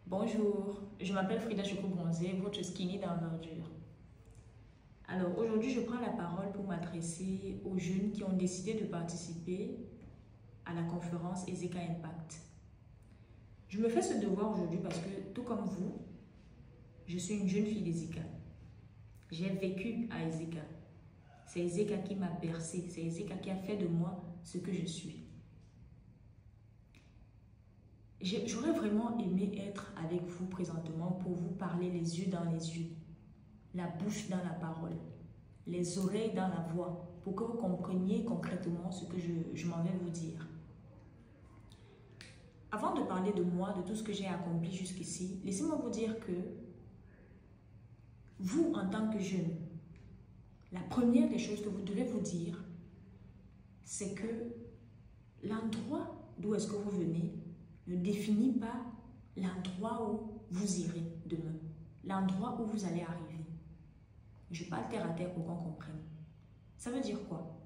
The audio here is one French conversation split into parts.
Bonjour, je m'appelle Frida Choco-Bronzé, votre skinny d'envergure. Alors aujourd'hui, je prends la parole pour m'adresser aux jeunes qui ont décidé de participer à la conférence Ezeka Impact. Je me fais ce devoir aujourd'hui parce que, tout comme vous, je suis une jeune fille d'Ezeka. J'ai vécu à Ezeka. C'est Ezeka qui m'a bercé, c'est Ezeka qui a fait de moi ce que je suis. J'aurais vraiment aimé être avec vous présentement pour vous parler les yeux dans les yeux, la bouche dans la parole, les oreilles dans la voix, pour que vous compreniez concrètement ce que je m'en vais vous dire. Avant de parler de moi, de tout ce que j'ai accompli jusqu'ici, laissez-moi vous dire que vous, en tant que jeune, la première des choses que vous devez vous dire, c'est que l'endroit d'où est-ce que vous venez ne définit pas l'endroit où vous irez demain, l'endroit où vous allez arriver. Je parle terre à terre pour qu'on comprenne. Ça veut dire quoi?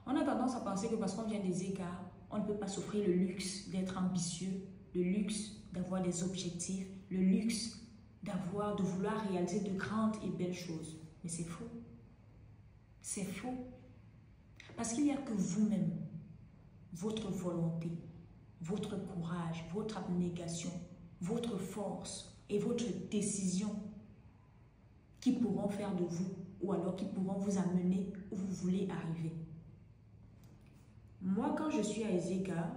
On a tendance à penser que parce qu'on vient des écarts, on ne peut pas s'offrir le luxe d'être ambitieux, le luxe d'avoir des objectifs, le luxe de vouloir réaliser de grandes et belles choses. Mais c'est faux. C'est faux. Parce qu'il n'y a que vous-même, votre volonté, votre courage, votre abnégation, votre force et votre décision qui pourront faire de vous ou alors qui pourront vous amener où vous voulez arriver. Moi, quand je suis à Ezeka,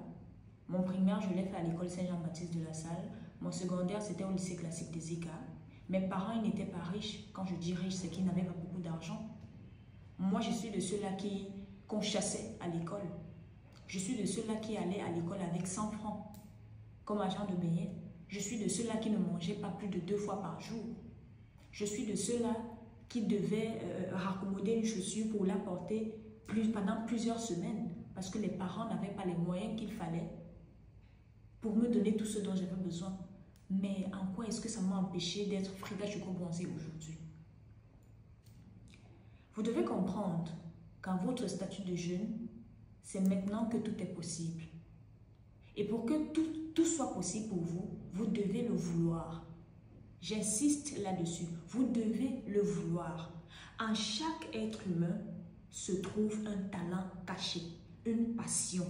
mon primaire, je l'ai fait à l'école Saint-Jean-Baptiste de la Salle. Mon secondaire, c'était au lycée classique d'Ezeka. Mes parents, ils n'étaient pas riches. Quand je dis riches, c'est qu'ils n'avaient pas beaucoup d'argent. Moi, je suis de ceux-là qu'on chassait à l'école. Je suis de ceux-là qui allaient à l'école avec 100 francs comme agent de billet. Je suis de ceux-là qui ne mangeaient pas plus de 2 fois par jour. Je suis de ceux-là qui devaient raccommoder une chaussure pour la porter pendant plusieurs semaines parce que les parents n'avaient pas les moyens qu'il fallait pour me donner tout ce dont j'avais besoin. Mais en quoi est-ce que ça m'a empêché d'être Frida Choco-Bronzé aujourd'hui? Vous devez comprendre qu'en votre statut de jeune, c'est maintenant que tout est possible. Et pour que tout soit possible pour vous, vous devez le vouloir. J'insiste là-dessus. Vous devez le vouloir. En chaque être humain se trouve un talent caché, une passion.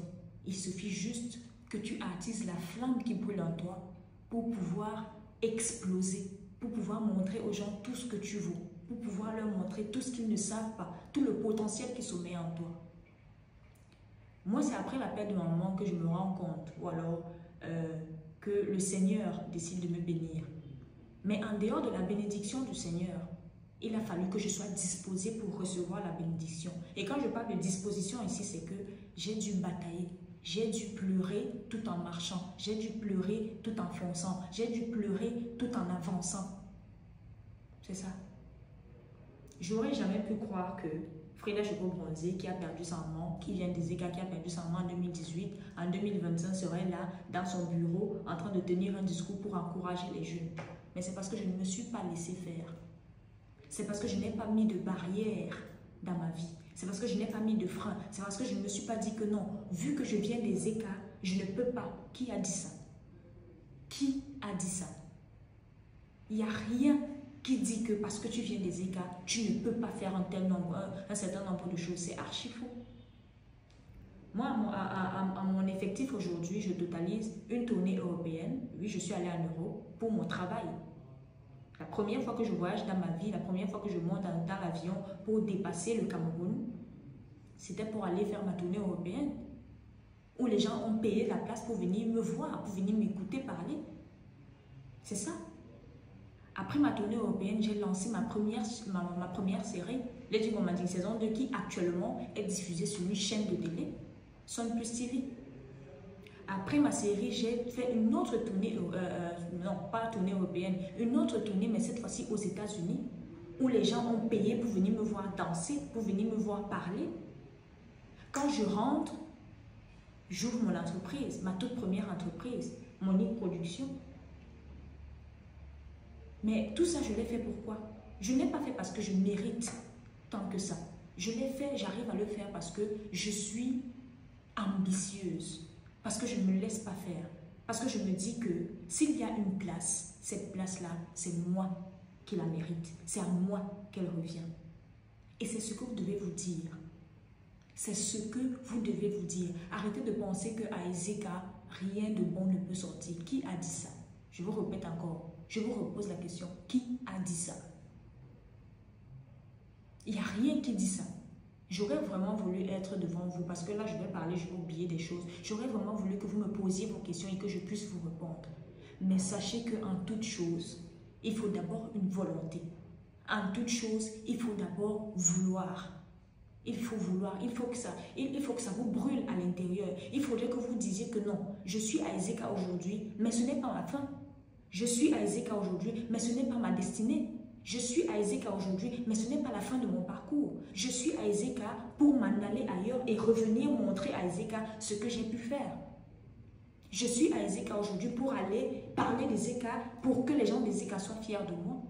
Il suffit juste que tu attises la flamme qui brûle en toi pour pouvoir exploser, pour pouvoir montrer aux gens tout ce que tu vaux, pour pouvoir leur montrer tout ce qu'ils ne savent pas, tout le potentiel qui sommeille en toi. Moi, c'est après la perte de ma maman que je me rends compte, ou alors que le Seigneur décide de me bénir. Mais en dehors de la bénédiction du Seigneur, il a fallu que je sois disposée pour recevoir la bénédiction. Et quand je parle de disposition ici, c'est que j'ai dû batailler, j'ai dû pleurer tout en marchant, j'ai dû pleurer tout en fonçant, j'ai dû pleurer tout en avançant. C'est ça. J'aurais jamais pu croire que Frida Choco-Bronzé, qui a perdu sa maman, qui vient des Ezeka, qui a perdu sa maman en 2018, en 2025 serait là, dans son bureau, en train de tenir un discours pour encourager les jeunes. Mais c'est parce que je ne me suis pas laissé faire. C'est parce que je n'ai pas mis de barrière dans ma vie. C'est parce que je n'ai pas mis de frein. C'est parce que je ne me suis pas dit que non, vu que je viens des Ezeka, je ne peux pas. Qui a dit ça? Qui a dit ça? Il n'y a rien qui dit que parce que tu viens des Ezeka, tu ne peux pas faire un certain nombre de choses. C'est archi faux. Moi, à mon effectif aujourd'hui, je totalise une tournée européenne. Oui, je suis allée en Europe pour mon travail. La première fois que je voyage dans ma vie, la première fois que je monte dans l'avion pour dépasser le Cameroun, c'était pour aller faire ma tournée européenne, où les gens ont payé la place pour venir me voir, pour venir m'écouter parler. C'est ça. Après ma tournée européenne, j'ai lancé ma première série, Lady Romantic saison 2, qui actuellement est diffusée sur une chaîne de télé, Sun Plus TV. Après ma série, j'ai fait une autre tournée, non pas tournée européenne, une autre tournée, mais cette fois-ci aux États-Unis, où les gens ont payé pour venir me voir danser, pour venir me voir parler. Quand je rentre, j'ouvre mon entreprise, ma toute première entreprise, Monique Production. Mais tout ça, je l'ai fait pourquoi? Je ne l'ai pas fait parce que je mérite tant que ça. Je l'ai fait, j'arrive à le faire parce que je suis ambitieuse. Parce que je ne me laisse pas faire. Parce que je me dis que s'il y a une place, cette place-là, c'est moi qui la mérite. C'est à moi qu'elle revient. Et c'est ce que vous devez vous dire. C'est ce que vous devez vous dire. Arrêtez de penser qu'à Ezeka, rien de bon ne peut sortir. Qui a dit ça? Je vous répète encore. Je vous repose la question. Qui a dit ça? Il n'y a rien qui dit ça. J'aurais vraiment voulu être devant vous parce que là, je vais parler, je vais oublier des choses. J'aurais vraiment voulu que vous me posiez vos questions et que je puisse vous répondre. Mais sachez qu'en toute chose, il faut d'abord une volonté. En toute chose, il faut d'abord vouloir. Il faut vouloir, il faut que ça vous brûle à l'intérieur. Il faudrait que vous disiez que non, je suis à Ezeka aujourd'hui, mais ce n'est pas ma fin. Je suis à Ezeka aujourd'hui, mais ce n'est pas ma destinée. Je suis à Ezeka aujourd'hui, mais ce n'est pas la fin de mon parcours. Je suis à Ezeka pour m'en aller ailleurs et revenir montrer à Ezeka ce que j'ai pu faire. Je suis à Ezeka aujourd'hui pour aller parler d'Ezeka, pour que les gens d'Ezeka soient fiers de moi.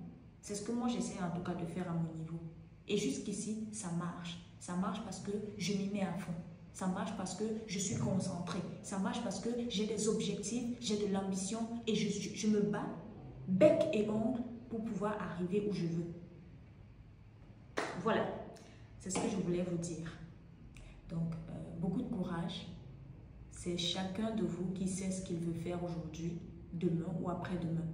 C'est ce que moi j'essaie en tout cas de faire à mon niveau. Et jusqu'ici, ça marche. Ça marche parce que je m'y mets à fond. Ça marche parce que je suis concentrée. Ça marche parce que j'ai des objectifs, j'ai de l'ambition et je me bats bec et ongle pour pouvoir arriver où je veux. Voilà, c'est ce que je voulais vous dire. Donc, beaucoup de courage. C'est chacun de vous qui sait ce qu'il veut faire aujourd'hui, demain ou après-demain.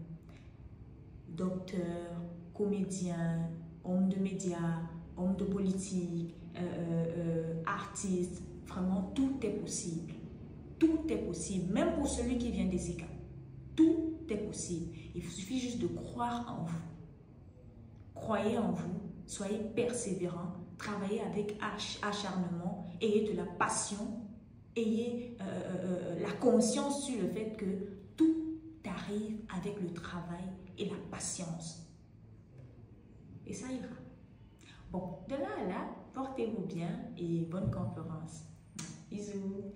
Docteur, comédien, homme de médias, homme de politique, artiste, vraiment tout est possible. Tout est possible, même pour celui qui vient d'Ezeka. Tout est possible. Il suffit juste de croire en vous. Croyez en vous, soyez persévérant, travaillez avec acharnement, ayez de la passion, ayez la conscience sur le fait que tout arrive avec le travail et la patience. Et ça ira. Bon, de là à là, portez-vous bien et bonne conférence. Bisous.